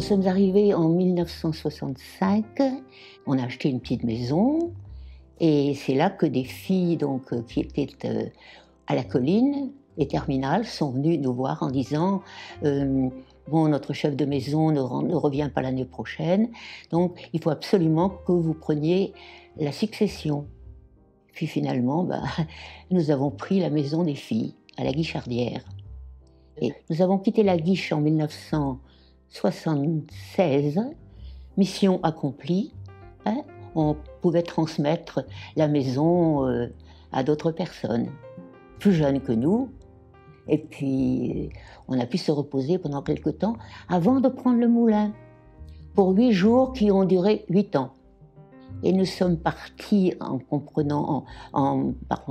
sommes arrivés en 1965, on a acheté une petite maison, et c'est là que des filles donc, qui étaient à la colline, les terminales, sont venues nous voir en disant bon, notre chef de maison ne revient pas l'année prochaine, donc il faut absolument que vous preniez la succession. Puis finalement, nous avons pris la maison des filles, à la Guichardière. Et nous avons quitté la Guiche en 1976, mission accomplie. On pouvait transmettre la maison à d'autres personnes, plus jeunes que nous. Et puis, on a pu se reposer pendant quelque temps avant de prendre le moulin, pour 8 jours qui ont duré 8 ans. Et nous sommes partis en parlant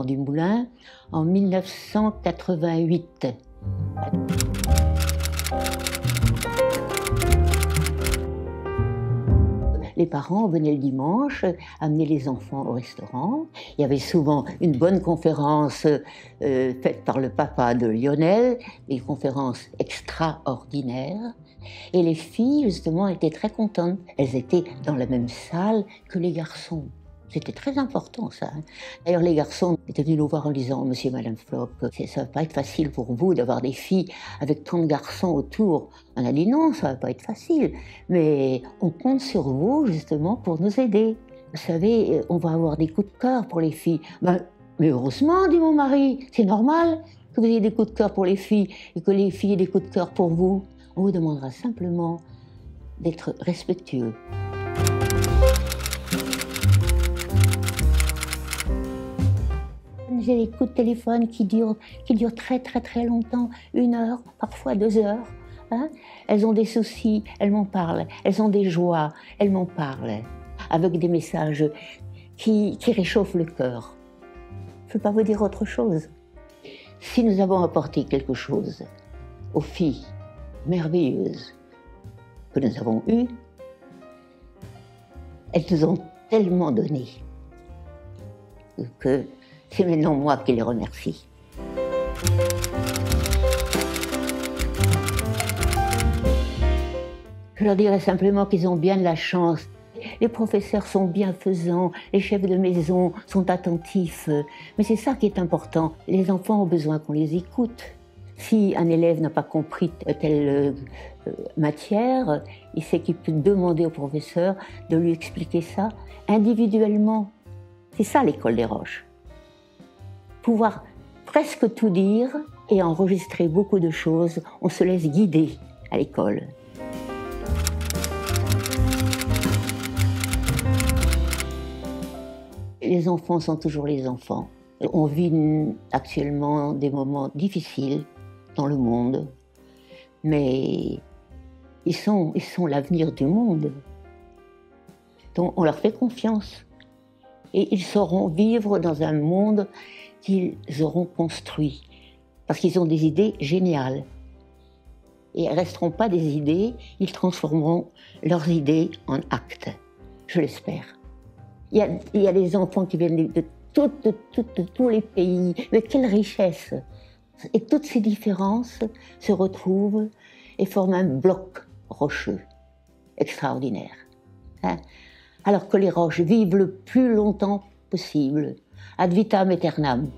du moulin en 1988. Les parents venaient le dimanche amener les enfants au restaurant. Il y avait souvent une bonne conférence faite par le papa de Lionel, des conférences extraordinaires. Et les filles, justement, étaient très contentes. Elles étaient dans la même salle que les garçons. C'était très important, ça. D'ailleurs, les garçons étaient venus nous voir en disant « Monsieur et Madame Floch, ça ne va pas être facile pour vous d'avoir des filles avec tant de garçons autour. » On a dit « Non, ça ne va pas être facile, mais on compte sur vous, justement, pour nous aider. Vous savez, on va avoir des coups de cœur pour les filles. » Mais heureusement, dit mon mari, c'est normal que vous ayez des coups de cœur pour les filles et que les filles aient des coups de cœur pour vous. On vous demandera simplement d'être respectueux. J'ai des coups de téléphone qui durent très très très longtemps, 1 heure, parfois 2 heures. Elles ont des soucis, elles m'en parlent. Elles ont des joies, elles m'en parlent. Avec des messages qui réchauffent le cœur. Je ne peux pas vous dire autre chose. Si nous avons apporté quelque chose aux filles merveilleuses que nous avons eues, elles nous ont tellement donné que c'est maintenant moi qui les remercie. Je leur dirais simplement qu'ils ont bien de la chance. Les professeurs sont bienfaisants, les chefs de maison sont attentifs. Mais c'est ça qui est important. Les enfants ont besoin qu'on les écoute. Si un élève n'a pas compris telle matière, il sait qu'il peut demander au professeur de lui expliquer ça individuellement. C'est ça l'école des Roches. Pouvoir presque tout dire et enregistrer beaucoup de choses, on se laisse guider à l'école. Les enfants sont toujours les enfants. On vit actuellement des moments difficiles dans le monde, mais ils sont l'avenir du monde. Donc on leur fait confiance. Et ils sauront vivre dans un monde qu'ils auront construit, parce qu'ils ont des idées géniales. Et elles ne resteront pas des idées, ils transformeront leurs idées en actes, je l'espère. Il y a des enfants qui viennent de tous les pays, mais quelle richesse! Et toutes ces différences se retrouvent et forment un bloc rocheux, extraordinaire. Alors que les roches vivent le plus longtemps possible, ad vitam aeternam.